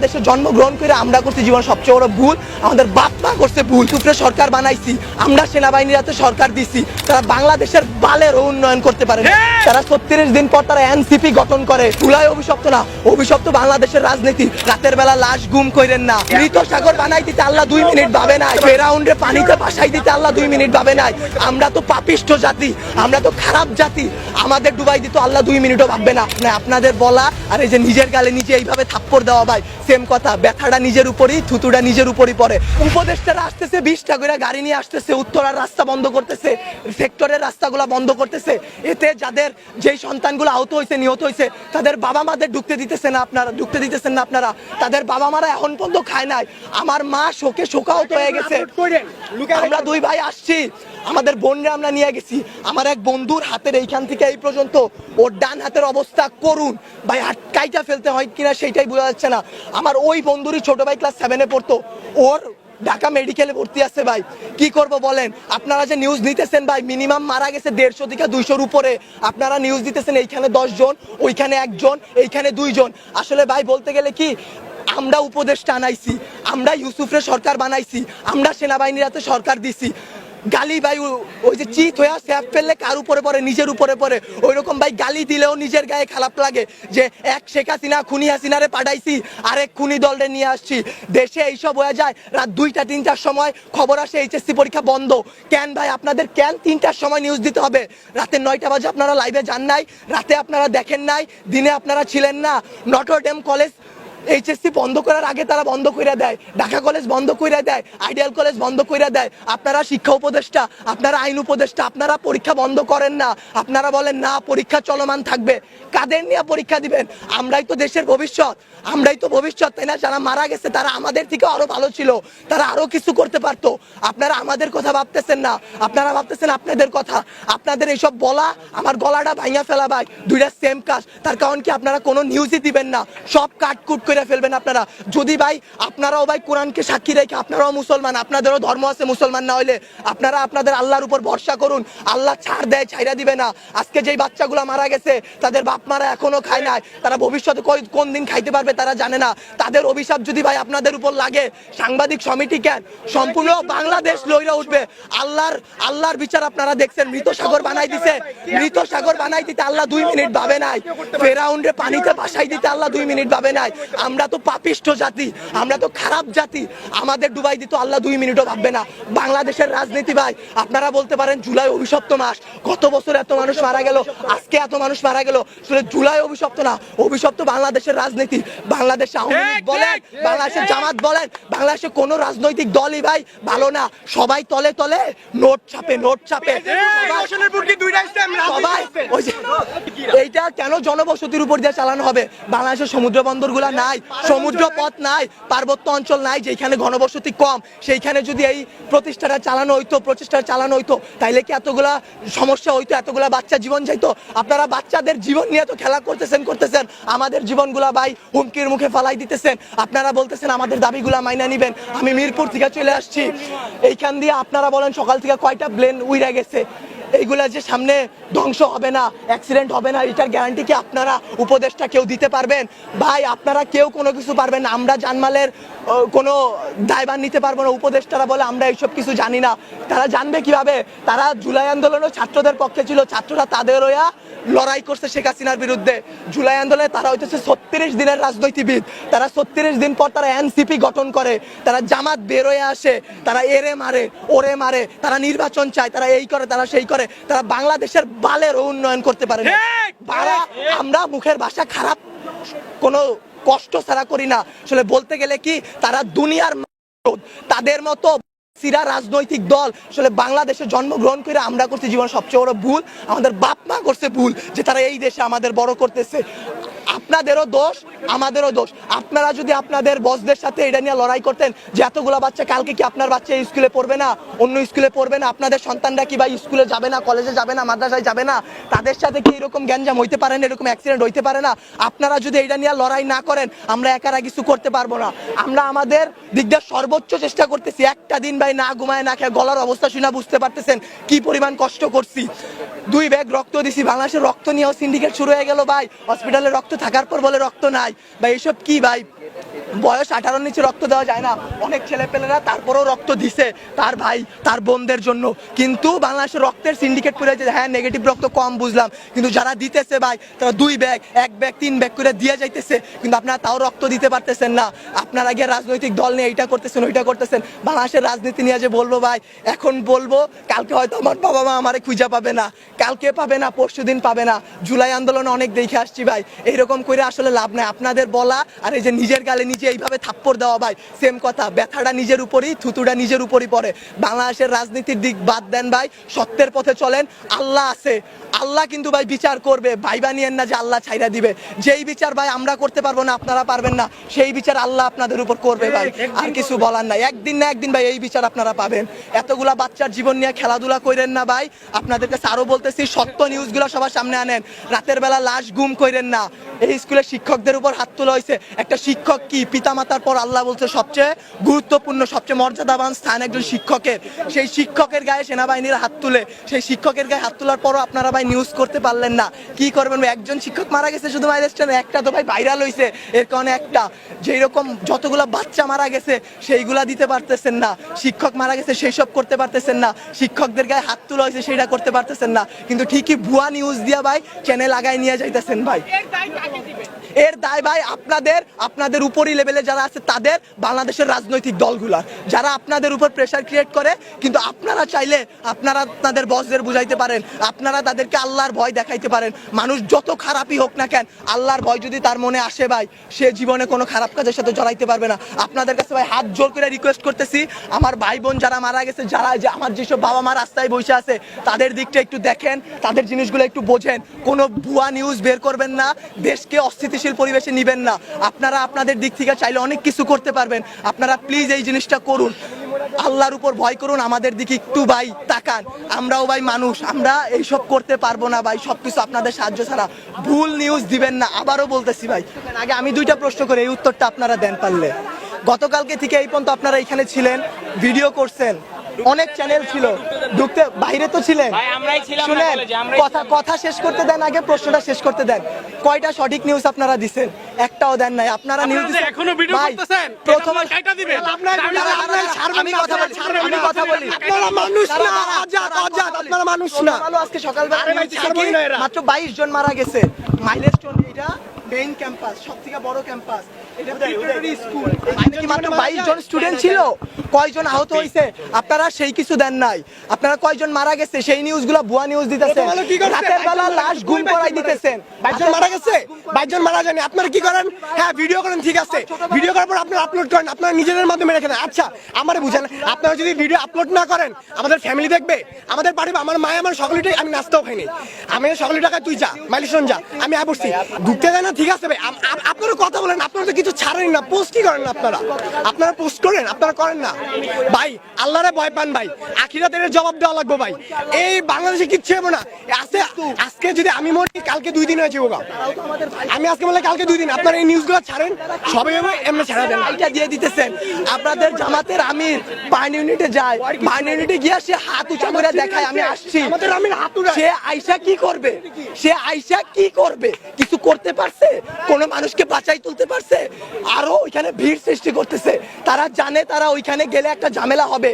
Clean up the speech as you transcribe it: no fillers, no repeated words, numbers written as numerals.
বাংলাদেশে জন্মগ্রহণ করে আমরা করছি জীবন সবচেয়ে বড় ভুল, আমাদের বাপ মা করছে ভুল। সুপ্রে সরকার বানাইছি, আমরা সেনাবাহিনীর হাতে সরকার দিছি, তারা বাংলাদেশের বালের উন্নয়ন করতে পারে না। তারা 36 দিন পর তারা এনসিপি গঠন করে। চুলাই অভিশপ্ত না, অভিশপ্ত বাংলাদেশের রাজনীতি। রাতের বেলা লাশ গুম কইরেন না। মৃত সাগর বানাই দিতে আল্লাহ 2 মিনিট ভাবে নাই, ফেরাউন্ডে পানিতে ভাসাই দিতে আল্লাহ 2 মিনিট ভাবে নাই। আমরা তো পাপিষ্ঠ জাতি, আমরা তো খারাপ জাতি, আমাদের ডুবাই দিতে আল্লাহ 2 মিনিটও ভাববে না। আপনাদের বলা আর এই যে নিজের গালে নিজে এইভাবে থাপ্পড় দেওয়া ভাই সেম কথা, ব্যথাটা নিজের উপরই, থুতুটা নিজের উপরই পড়ে। উপদেষ্টারা আসতেছে 20টা করে গাড়ি নিয়ে আসতেছে, উত্তরার রাস্তা বন্ধ করতেছে, সেক্টরের রাস্তাগুলো বন্ধ করতেছে। এতে যাদের যেই সন্তানগুলো আহত হয়েছে, নিহত হয়েছে, তাদের বাবা মাদের ঢুকতে দিতেছেন না আপনারা, তাদের বাবা মারা এখন পর্যন্ত খায় নাই। আমার মা শোকে শোকাহত হয়ে গেছে। আমরা 2 ভাই আসছি, আমাদের বোনরা আমরা নিয়ে গেছি। আমার এক বন্ধুর হাতের এইখান থেকে এই পর্যন্ত ওর ডান হাতের অবস্থা করুন ভাই, কাইটা ফেলতে হয় কিনা সেইটাই বোঝা যাচ্ছে না। আমার ওই বন্ধুরই ছোট ভাই ক্লাস 7-এ পড়তো, ওর ঢাকা মেডিকেলে ভর্তি আছে ভাই। কি করব বলেন? আপনারা যে নিউজ নিতেছেন ভাই, মিনিমাম মারা গেছে 150 থেকে 200-র উপরে। আপনারা নিউজ দিতেছেন এইখানে 10 জন, ওইখানে 1 জন, এইখানে 2 জন। আসলে ভাই বলতে গেলে কি, আমরা উপদেষ্টা আনাইছি, আমরা ইউসুফরে সরকার বানাইছি, আমরা সেনাবাহিনীর হাতে সরকার দিছি। গালি ভাই ওই যে চিত হয়ে স্যাপ ফেললে কার উপরে পড়ে? নিজের উপরে পড়ে। ওই রকম ভাই গালি দিলেও নিজের গায়ে খারাপ লাগে যে এক শেখ হাসিনা খুনি হাসিনারে পাঠাইছি, আরেক খুনি দলরে নিয়ে আসছি। দেশে এইসব হয়ে যায়, রাত 2টা 3টার সময় খবর আসে এইচএসসি পরীক্ষা বন্ধ। কেন ভাই আপনাদের কেন 3টার সময় নিউজ দিতে হবে? রাতে 9টা বাজে আপনারা লাইভে যান নাই, রাতে আপনারা দেখেন নাই, দিনে আপনারা ছিলেন না। নটরডেম কলেজ এইচএসসি বন্ধ করার আগে তারা বন্ধ করে দেয়, ঢাকা কলেজ বন্ধ করে দেয়, আইডিয়াল কলেজ বন্ধ করে দেয়। আপনারা শিক্ষা উপদেষ্টা, আপনারা আইন উপদেষ্টা, আপনারা পরীক্ষা বন্ধ করেন না। আপনারা বলেন না পরীক্ষা চলমান থাকবে। কাদের নিয়ে পরীক্ষা দিবেন? আমরাই তো দেশের ভবিষ্যৎ, আমরাই তো ভবিষ্যৎ, তাই না? যারা মারা গেছে তারা আমাদের থেকে আরো ভালো ছিল, তারা আরো কিছু করতে পারতো। আপনারা আমাদের কথা ভাবতেছেন না, আপনারা ভাবতেছেন আপনাদের কথা। আপনাদের এইসব বলা আমার গলাটা ভাঙিয়া ফেলা ভাই, 2টা সেম কাজ। তার কারণ কি, আপনারা কোনো নিউজই দিবেন না, সব কাটকুট করে ফেলবেন আপনারা। যদি ভাই আপনারাও ভাই কোরআনকে সাক্ষী রেখে, আপনারাও মুসলমান, আপনাদেরও ধর্ম আছে, মুসলমান না হইলে আপনারা আপনাদের আল্লাহর উপর ভরসা করুন। আল্লাহ ছাড় দেয়, ছাইরা দিবে না। আজকে যেই বাচ্চাগুলো মারা গেছে তাদের বাপ মারা এখনো খায় নাই, তারা ভবিষ্যতে কোন দিন খাইতে পারবে তারা জানে না। তাদের অভিশাপ যদি ভাই আপনাদের উপর লাগে, সাংবাদিক সমিতি কেন, সম্পূর্ণ বাংলাদেশ লইরা উঠবে। আল্লাহর বিচার আপনারা দেখছেন। মৃত সাগর বানাই দিতে আল্লাহ 2 মিনিট ভাবে নাই, ফেরাউন্ডে পানিতে ভাসাই দিতে আল্লাহ 2 মিনিট ভাবে নাই। আমরা তো পাপিষ্ঠ জাতি, আমরা তো খারাপ জাতি, আমাদের ডুবাই দিত আল্লাহ 2 মিনিটও ভাববে না। বাংলাদেশের রাজনীতি ভাই, আপনারা বলতে পারেন জুলাই অভিশপ্ত মাস, গত বছর এত মানুষ মারা গেল, আজকে এত মানুষ মারা গেল। আসলে জুলাই অভিশপ্ত না, অভিশপ্ত বাংলাদেশের রাজনীতি। বাংলাদেশে আওয়ামী লীগ বলেন, বাংলাদেশের জামাত বলেন, বাংলাদেশে কোনো রাজনৈতিক দলই ভাই ভালো না। সবাই তলে তলে নোট ছাপে। সবাই এইটা কেন জনবসতির উপর দিয়ে চালানো হবে? বাংলাদেশের সমুদ্র বন্দর গুলা নাই, সমুদ্র পথ নাই, পার্বত্য অঞ্চল নাই, যেখানে ঘনবসতি কম, সেইখানে যদি এই প্রচেষ্টাটা চালানো হইতো তাইলে কি এতগুলা সমস্যা হইতো, এতগুলা বাচ্চা জীবন যাইতো? আপনারা বাচ্চাদের জীবন নিয়ে তো খেলা করতেছেন, আমাদের জীবনগুলা ভাই হুমকির মুখে ফালাই দিতেছেন। আপনারা বলতেছেন আমাদের দাবিগুলা মাইনা নিবেন। আমি মিরপুর থেকে চলে আসছি, এইখান দিয়ে আপনারা বলেন সকাল থেকে কয়টা প্লেন উইরা গেছে। এইগুলা যে সামনে ধ্বংস হবে না, অ্যাক্সিডেন্ট হবে না, এটার গ্যারান্টি কি আপনারা উপদেষ্টা কেউ দিতে পারবেন? ভাই আপনারা কেউ কোনো কিছু পারবেন না। আমরা জানমালের কোনো দায়ভার নিতে পারবো না। উপদেষ্টারা বলে আমরা এইসব কিছু জানি না। তারা জানবে কিভাবে? তারা জুলাই আন্দোলনও ছাত্রদের পক্ষে ছিল, ছাত্ররা তাদের হইয়া লড়াই করছে শেখ হাসিনার বিরুদ্ধে। জুলাই আন্দোলনে তারা হইতেছে 36 দিনের রাজনীতিবিদ। তারা 36 দিন পর তারা এনসিপি গঠন করে, তারা জামাত বের হয়ে আসে, তারা এরে মারে, ওরে মারে, তারা নির্বাচন চায়, তারা এই করে, তারা সেই করে, তারা বাংলাদেশের বালের উন্নয়ন করতে পারে না। আমরা মুখের ভাষা খারাপ কোনো কষ্ট ছাড়া করি না। আসলে বলতে গেলে কি, তারা দুনিয়ার তাদের মতো সিরা রাজনৈতিক দল আসলে বাংলাদেশে জন্মগ্রহণ করে আমরা করছি জীবন সবচেয়ে বড় ভুল, আমাদের বাপ মা করছে ভুল যে তারা এই দেশে আমাদের বড় করতেছে। আপনাদেরও দোষ, আমাদেরও দোষ। আপনারা যদি আপনাদের বসদের সাথে এটা নিয়ে লড়াই করতেন যে এতগুলা বাচ্চা, কালকে কি আপনার বাচ্চা এই স্কুলে পড়বে না, অন্য স্কুলে পড়বে না? আপনাদের সন্তানরা কি ভাই স্কুলে যাবে না, কলেজে যাবে না, মাদ্রাসায় যাবে না? তাদের সাথে কি এরকম গ্যাঞ্জাম হইতে পারে না, এরকম অ্যাক্সিডেন্ট হইতে পারে না? আপনারা যদি এটা নিয়ে লড়াই না করেন, আমরা একারা কিছু করতে পারবো না। আমরা আমাদের দিক দিয়ে সর্বোচ্চ চেষ্টা করতেছি। একটা দিন ভাই না ঘুমায় না খেয়ে, গলার অবস্থা শুনে বুঝতে পারতেছেন কি পরিমাণ কষ্ট করছি। 2 ব্যাগ রক্ত দিছি। বাংলাদেশের রক্ত নিয়েও সিন্ডিকেট শুরু হয়ে গেল ভাই, হসপিটালে রক্ত থাকার পর বলে রক্ত নাই ভাই, এসব কি ভাই? বয়স 18 নিচে রক্ত দেওয়া যায় না, অনেক ছেলেপেলেরা তারপরেও রক্ত দিছে তার ভাই তার বোনদের জন্য। কিন্তু বাংলাদেশের রক্তের সিন্ডিকেট করে যে হ্যাঁ নেগেটিভ রক্ত কম বুঝলাম, কিন্তু যারা দিতেছে ভাই তারা 2 ব্যাগ 1 ব্যাগ 3 ব্যাগ করে দিয়ে যাইতেছে, কিন্তু আপনারা তাও রক্ত দিতে পারতেছেন না। আপনারা গিয়ে রাজনৈতিক দল নিয়ে এইটা করতেছেন ওইটা করতেছেন, বাংলাদেশের রাজনীতি নিয়ে যে বলবো ভাই, এখন বলবো কালকে হয়তো আমার বাবা মা আমারে খুঁজে পাবে না, কালকে পাবে না, পরশুদিন পাবে না। জুলাই আন্দোলনে অনেক দেখে আসছি ভাই, এইরকম করে আসলে লাভ নাই। আপনাদের বলা আর এই যে নিজের গালে নিজে এইভাবে থাপ্পড় দেওয়া ভাই সেম কথা, ব্যথাটা নিজের উপরই, থুতুটা নিজের উপরই পড়ে। বাংলাদেশের রাজনীতির দিক বাদ দেন ভাই, সত্যের পথে চলেন, আল্লাহ আছে, আল্লাহ কিন্তু ভাই বিচার করবে। ভাইবা নিয়েন না যে আল্লাহ ছাইরা দিবে, যেই বিচার ভাই আমরা করতে পারবো না, আপনারা পারবেন না, সেই বিচার আল্লাহ আপনাদের উপর করবে ভাই, আর কিছু বলার নাই। একদিন না একদিন ভাই এই বিচার আপনারা পাবেন। এতগুলা বাচ্চার জীবন নিয়ে খেলাধুলা করেন না ভাই, আপনাদের কাছে আরো বলতেছি, সত্য নিউজগুলো সবার সামনে আনেন, রাতের বেলা লাশ গুম করেন না। এই স্কুলে শিক্ষকদের উপর হাত তোলা হয়েছে, একটা শিক্ষক কি পিতামাতার পর আল্লাহ বলছে সবচেয়ে গুরুত্বপূর্ণ সবচেয়ে মর্যাদাবান স্থান একজন শিক্ষকের, সেই শিক্ষকের গায়ে সেনাবাহিনীর হাত তুলে, সেই শিক্ষকের গায়ে হাত তোলার পরও আপনারা ভাই নিউজ করতে পারলেন না, কি করবেন? একজন শিক্ষক মারা গেছে শুধু মাইলস্টোনে, একটা তো ভাই ভাইরাল হয়েছে, এর কারণে একটা, যেই রকম যতগুলো বাচ্চা মারা গেছে সেইগুলা দিতে পারতেছেন না, শিক্ষক মারা গেছে সেই সব করতে পারতেছেন না, শিক্ষকদের গায়ে হাত তোলা হয়েছে সেটা করতে পারতেছেন না, কিন্তু ঠিকই ভুয়া নিউজ দিয়া ভাই চ্যানেল আগায় নিয়ে যাইতেছেন ভাই। এর দায় ভাই আপনাদের উপরই লেভেলে যারা আছে তাদের, বাংলাদেশের রাজনৈতিক দলগুলার, যারা আপনাদের উপর প্রেসার ক্রিয়েট করে। কিন্তু আপনারা চাইলে আপনারা তাদের বসদের বুঝাইতে পারেন, আপনারা তাদেরকে আল্লাহর ভয় দেখাইতে পারেন। মানুষ যত খারাপই হোক না কেন, আল্লাহর ভয় যদি তার মনে আসে ভাই, সে জীবনে কোনো খারাপ কাজের সাথে জড়াইতে পারবে না। আপনাদের কাছে ভাই হাত জোর করে রিকোয়েস্ট করতেছি, আমার ভাই বোন যারা মারা গেছে, যারা যে আমার যেসব বাবা মা রাস্তায় বসে আছে, তাদের দিকটা একটু দেখেন, তাদের জিনিসগুলো একটু বোঝেন, কোনো ভুয়া নিউজ বের করবেন না, দেশকে অস্থিতিশীল পরিবেশে নিবেন না। আপনারা আপনাদের দিক থেকে চাইলে অনেক কিছু করতে পারবেন, আপনারা প্লিজ এই জিনিসটা করুন, আল্লাহর উপর ভয় করুন, আমাদের দিকে একটু ভাই তাকান। আমরাও ভাই মানুষ, আমরা এইসব করতে পারবো না ভাই, সবকিছু আপনাদের সাহায্য ছাড়া। ভুল নিউজ দিবেন না, আবারও বলতেছি ভাই। আগে আমি 2টা প্রশ্ন করি, এই উত্তরটা আপনারা দেন পারলে। গতকালকে থেকে এই পর্যন্ত আপনারা এখানে ছিলেন, ভিডিও করছেন, অনেক চ্যানেল ছিল, ঢুকতে বাইরে তো ছিলেন, শুনেন কথা শেষ করতে দেন, আগে প্রশ্নটা শেষ করতে দেন। কয়টা সঠিক নিউজ আপনারা দিছেন? একটাও দেন নাই। আপনারা নিউজ এখনো ভিডিও করতেছেন, প্রথম কাইটা দিবেন। আমি কথা বলি, আপনারা মানুষ না, আজাদ আপনারা মানুষ না। আজকে সকালবেলা মাত্র 22 জন মারা গেছে, মাইলস্টোন, এটা মেইন ক্যাম্পাস, সবথেকে বড় ক্যাম্পাস, এটা প্রিপারেটরি স্কুল, এখানে কি মাত্র 22 জন স্টুডেন্ট ছিল? কয়জন আহত হয়েছে? আপনারা সেই কিছু দেন নাই। আপনারা কয়জন মারা গেছে সেই নিউজগুলো ভুয়া নিউজ দিতেছেন, রাতের বেলা লাশ গুম করাই দিতেছেন। 22 জন মারা গেছে, 22 জন মারা যায়নি। আপনারা কি করেন? হ্যাঁ ভিডিও করেন, ঠিক আছে, ভিডিও করার পর আপনারা আপলোড করেন, আপনারা নিজেদের মাধ্যমে রেখে দেন। আচ্ছা আমারে বুঝেন, আপনারা যদি ভিডিও আপলোড না করেন, আমাদের ফ্যামিলি দেখবে, আমাদের বাড়ি, আমার মায়ে আমার সকলেটাই, আমি নাস্তাও খাইনি, আমি সকলে টাকায় তুই যা মাইলস্টোন যা, আমি বসছি, ঢুকতে দেয় না, ঠিক আছে ভাই। আপনারা কথা বলেন, আপনারা তো কিছু ছাড়েন না, পোস্ট কি করেন না? আপনারা পোস্ট করেন, আপনারা করেন না ভাই। আল্লাহরে ভয় পান ভাই, আখিরাতের জবাব দেওয়া লাগবে ভাই। এই বাংলাদেশে কিচ্ছু হবে না। আজকে যদি আমি মরি, কালকে 2 দিন হয়েছে বোকা, আমি আজকে বলে কালকে 2 দিন। আপনারা এই নিউজগুলো ছাড়েন, সবাই এমনি ছাড়া দেন, এটা দিয়ে দিতেছেন। আপনাদের জামাতের আমির বার্ন ইউনিটে যায়, বার্ন ইউনিটে গিয়ে সে হাত উঁচা করে দেখায় আমি আসছি, আমাদের আমির হাত উঠায়। সে আইসা কি করবে? সে আইসা কি করবে? কিছু করতে পারছে? কোন মানুষকে বাঁচাই তুলতে পারছে? আরো ওইখানে ভিড় সৃষ্টি করতেছে, তারা জানে তারা ওইখানে গেলে একটা ঝামেলা হবে,